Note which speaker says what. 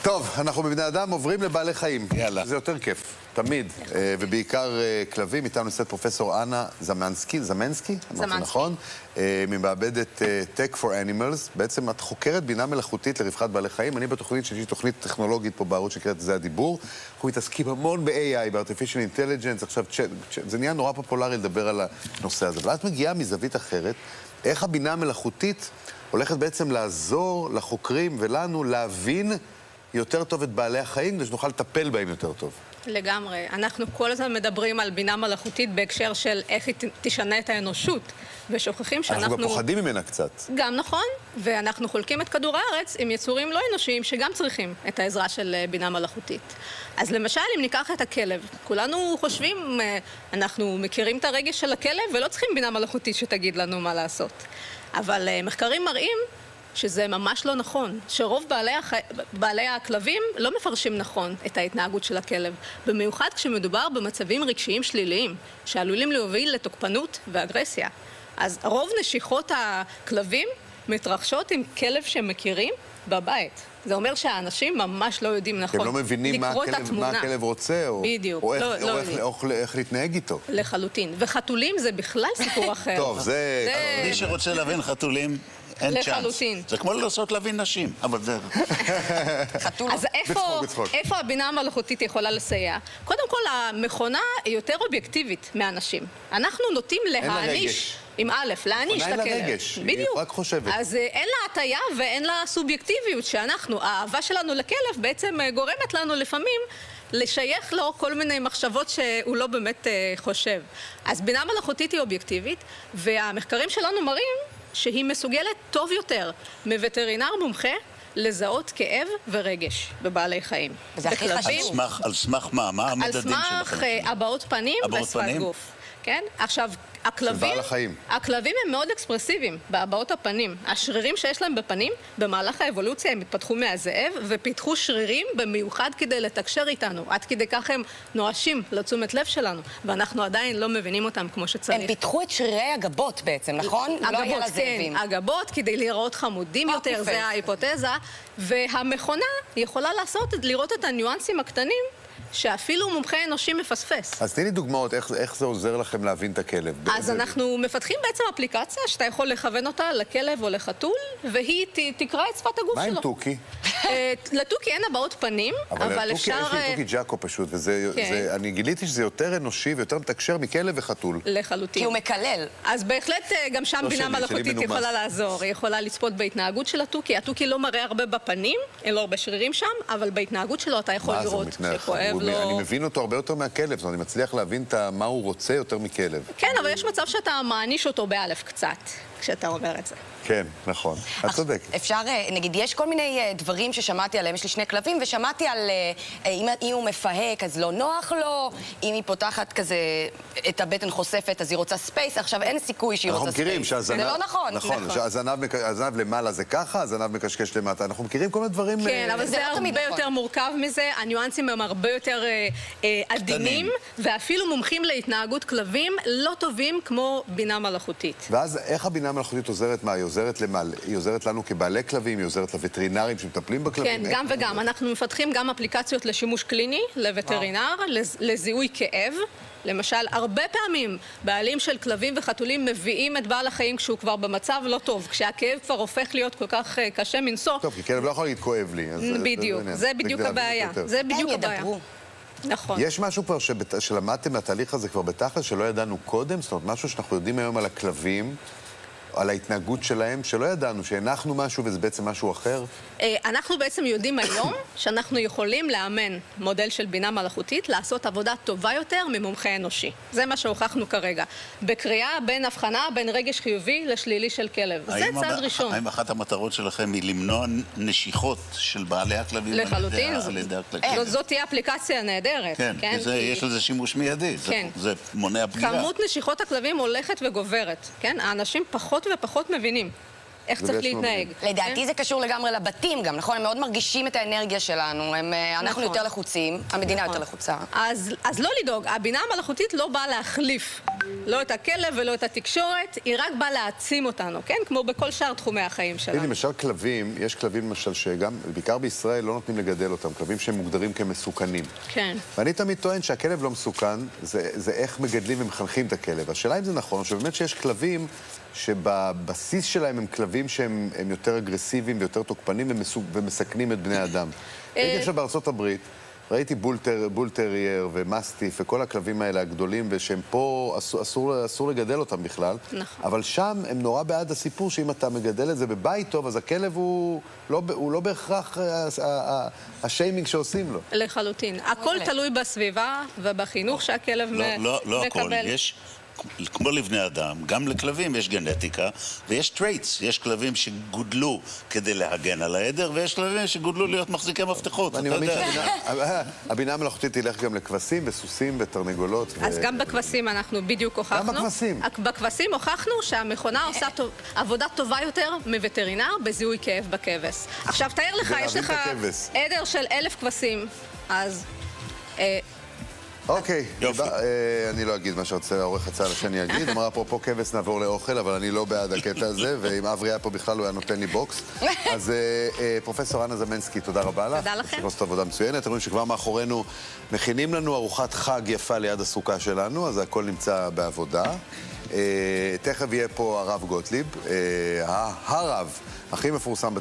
Speaker 1: טוב, אנחנו בבני אדם עוברים לבעלי חיים.
Speaker 2: יאללה.
Speaker 1: זה יותר כיף, תמיד. ובעיקר כלבים. איתנו נמצאת פרופסור אנה זמנסקי, אמרתי נכון? ממעבדת Tech for Animals. בעצם את חוקרת בינה מלאכותית לרווחת בעלי חיים. אני בתוכנית שיש לי תוכנית טכנולוגית פה בערוץ שקראת זה הדיבור. אנחנו מתעסקים המון ב-AI, ב-Artificial Intelligence. עכשיו, זה נהיה נורא פופולרי לדבר על הנושא הזה. אבל את מגיעה מזווית אחרת. איך הבינה המלאכותית הולכת בעצם לעזור לחוקרים ולנו להבין יותר טוב את בעלי החיים, כדי שנוכל לטפל בהם יותר טוב.
Speaker 3: לגמרי. אנחנו כל הזמן מדברים על בינה מלאכותית בהקשר של איך היא תשנה את האנושות, ושוכחים שאנחנו...
Speaker 1: אנחנו גם פוחדים ממנה קצת.
Speaker 3: גם נכון, ואנחנו חולקים את כדור הארץ עם יצורים לא אנושיים שגם צריכים את העזרה של בינה מלאכותית. אז למשל, אם ניקח את הכלב, כולנו חושבים, אנחנו מכירים את הרגש של הכלב ולא צריכים בינה מלאכותית שתגיד לנו מה לעשות. אבל מחקרים מראים שזה ממש לא נכון, שרוב בעלי הכלבים לא מפרשים נכון את ההתנהגות של הכלב, במיוחד כשמדובר במצבים רגשיים שליליים, שעלולים להוביל לתוקפנות ואגרסיה. אז רוב נשיכות הכלבים מתרחשות עם כלב שהם מכירים בבית. זה אומר שהאנשים ממש לא יודעים נכון.
Speaker 1: הם לא מבינים מה הכלב רוצה, או איך להתנהג איתו.
Speaker 3: לחלוטין. וחתולים זה בכלל סיפור אחר.
Speaker 1: טוב, זה...
Speaker 2: מי שרוצה להבין חתולים, אין צ'אנס.
Speaker 3: לחלוטין.
Speaker 2: זה כמו לנסות להבין נשים, אבל זה...
Speaker 3: אז איפה הבינה המלאכותית יכולה לסייע? קודם כל, המכונה היא יותר אובייקטיבית מאנשים. אנחנו נוטים להעניש... עם א', להעניש את הכלב.
Speaker 1: אין לה רגש, היא רק חושבת.
Speaker 3: אז אין לה הטיה ואין לה סובייקטיביות שאנחנו, האהבה שלנו לכלב בעצם גורמת לנו לפעמים לשייך לו כל מיני מחשבות שהוא לא באמת חושב. אז בינה מלאכותית היא אובייקטיבית, והמחקרים שלנו מראים שהיא מסוגלת טוב יותר מווטרינר מומחה לזהות כאב ורגש בבעלי חיים.
Speaker 4: זה הכי חשוב.
Speaker 2: על סמך מה? מה המדדים שלכם?
Speaker 3: על סמך הבעות פנים ושפת גוף. כן? עכשיו, הכלבים הם מאוד אקספרסיביים בהבעות הפנים. השרירים שיש להם בפנים, במהלך האבולוציה הם התפתחו מהזאב ופיתחו שרירים במיוחד כדי לתקשר איתנו. עד כדי כך הם נואשים לתשומת לב שלנו, ואנחנו עדיין לא מבינים אותם כמו שצריך.
Speaker 4: הם פיתחו את שרירי הגבות בעצם, נכון?
Speaker 3: הגבות, כן. הגבות כדי לראות חמודים יותר, זה ההיפותזה. והמכונה יכולה לראות את הניואנסים הקטנים שאפילו מומחה אנושי מפספס.
Speaker 1: אז תני לי דוגמאות, איך זה עוזר לכם להבין את הכלב?
Speaker 3: אז אנחנו מפתחים בעצם אפליקציה שאתה יכול לכוון אותה לכלב או לחתול, והיא תקרא את שפת הגוף שלו.
Speaker 1: מה עם טוקי?
Speaker 3: לטוקי אין הבעות פנים, אבל אפשר...
Speaker 1: יש לי טוקי ג'אקו פשוט, ואני גיליתי שזה יותר אנושי ויותר מתקשר מכלב וחתול.
Speaker 3: לחלוטין.
Speaker 4: כי הוא מקלל.
Speaker 3: אז בהחלט גם שם בינה מלאכותית יכולה לעזור. היא יכולה לצפות בהתנהגות של הטוקי. הטוקי לא מראה הרבה בפנים, אין לו הרבה שרירים שם, אבל בהתנהגות שלו אתה יכול לראות שכואב לו.
Speaker 1: אני מבין אותו הרבה יותר מהכלב, זאת אומרת, אני מצליח להבין מה הוא רוצה יותר מכלב.
Speaker 3: כן, אבל יש מצב שאתה מעניש אותו באלף קצת, כשאתה אומר את זה.
Speaker 1: כן, נכון. את צודקת.
Speaker 4: אפשר, נגיד, יש כל מיני דברים ששמעתי עליהם, יש לי 2 כלבים, ושמעתי על אם הוא מפהק, אז לא נוח לו, אם היא פותחת כזה את הבטן חושפת, אז היא רוצה ספייס, עכשיו אין סיכוי שהיא רוצה ספייס.
Speaker 1: אנחנו מכירים שהזנב...
Speaker 4: זה לא נכון.
Speaker 1: נכון, שהזנב למעלה זה ככה, הזנב מקשקש למטה. אנחנו מכירים כל מיני דברים...
Speaker 3: כן, אבל זה הרבה יותר מורכב מזה, הניואנסים הם הרבה יותר עדינים, ואפילו מומחים להתנהגות כלבים לא טובים כמו בינה מלאכותית.
Speaker 1: ואז איך הבינה מלאכותית עוזרת מה? היא עוזרת לנו כבעלי כלבים, היא עוזרת לווטרינרים שמטפלים בכלבים?
Speaker 3: כן, גם וגם. אנחנו מפתחים גם אפליקציות לשימוש קליני, לווטרינר, לזיהוי כאב. למשל, הרבה פעמים בעלים של כלבים וחתולים מביאים את בעל החיים כשהוא כבר במצב לא טוב, כשהכאב כבר הופך להיות כל כך קשה מנסוע.
Speaker 1: טוב, כי כלב לא יכול להגיד כואב לי.
Speaker 3: בדיוק, זה בדיוק הבעיה. זה בדיוק הבעיה. נכון.
Speaker 1: יש משהו כבר שלמדתם מהתהליך הזה כבר בתכל'ס שלא ידענו קודם? זאת אומרת, משהו שאנחנו יודעים היום על הכלבים, על ההתנהגות שלהם, שלא ידענו, שהנחנו משהו וזה בעצם משהו אחר?
Speaker 3: אנחנו בעצם יודעים היום שאנחנו יכולים לאמן מודל של בינה מלאכותית לעשות עבודה טובה יותר ממומחה אנושי. זה מה שהוכחנו כרגע. בקריאה בין רגש חיובי לשלילי של כלב. זה צעד ראשון.
Speaker 2: האם אחת המטרות שלכם היא למנוע נשיכות של בעלי הכלבים?
Speaker 3: לחלוטין. זאת תהיה אפליקציה נהדרת.
Speaker 2: כן, יש לזה שימוש מיידי. זה מונע פגיעה.
Speaker 3: כמות נשיכות הכלבים הולכת וגוברת. האנשים פחות ופחות מבינים איך צריך להתנהג.
Speaker 4: לדעתי זה קשור לגמרי לבתים גם, נכון? הם מאוד מרגישים את האנרגיה שלנו, אנחנו יותר לחוצים, המדינה יותר לחוצה.
Speaker 3: אז לא לדאוג, הבינה המלאכותית לא באה להחליף לא את הכלב ולא את התקשורת, היא רק באה להעצים אותנו, כן? כמו בכל שאר תחומי החיים שלנו.
Speaker 1: למשל כלבים, יש כלבים למשל שגם, בעיקר בישראל, לא נותנים לגדל אותם, כלבים שהם מוגדרים כמסוכנים.
Speaker 3: כן.
Speaker 1: ואני תמיד טוען שהכלב לא מסוכן, זה איך מגדלים ומחנכים את הכלב. השאלה אם זה נכון, או שבאמת שיש כלבים שבבסיס שלהם הם כלבים שהם יותר אגרסיביים ויותר תוקפנים ומסכנים את בני האדם. הייתי עכשיו בארצות הברית, ראיתי בול טרייר ומסטיף וכל הכלבים האלה הגדולים, ושהם פה אסור לגדל אותם בכלל.
Speaker 3: נכון.
Speaker 1: אבל שם הם נורא בעד הסיפור שאם אתה מגדל את זה בבית טוב, אז הכלב הוא לא בהכרח השיימינג שעושים לו.
Speaker 3: לחלוטין. הכל תלוי בסביבה ובחינוך שהכלב מקבל.
Speaker 2: לא הכל. יש, כמו לבני אדם, גם לכלבים יש גנטיקה ויש טרייטס. יש כלבים שגודלו כדי להגן על העדר, ויש כלבים שגודלו להיות מחזיקי מפתחות.
Speaker 1: אני מאמין שהבינה המלאכותית תלך גם לכבשים וסוסים ותרנגולות.
Speaker 3: אז גם בכבשים אנחנו בדיוק הוכחנו.
Speaker 1: גם בכבשים?
Speaker 3: בכבשים הוכחנו שהמכונה עושה עבודה טובה יותר מווטרינר בזיהוי כאב בכבש. עכשיו תאר לך, יש לך עדר של 1,000 כבשים, אז...
Speaker 1: אוקיי, אני לא אגיד מה שרוצה העורך הצעה לשני אגיד. אמרה אפרופו כבש נעבור לאוכל, אבל אני לא בעד הקטע הזה, ואם אברי היה פה בכלל הוא היה נותן לי בוקס. אז פרופסור אנה זמנסקי, תודה רבה לך.
Speaker 3: תודה לכם.
Speaker 1: עושה עבודה מצוינת. אתם רואים שכבר מאחורינו מכינים לנו ארוחת חג יפה ליד הסוכה שלנו, אז הכל נמצא בעבודה. תכף יהיה פה הרב גוטליב, הרב הכי מפורסם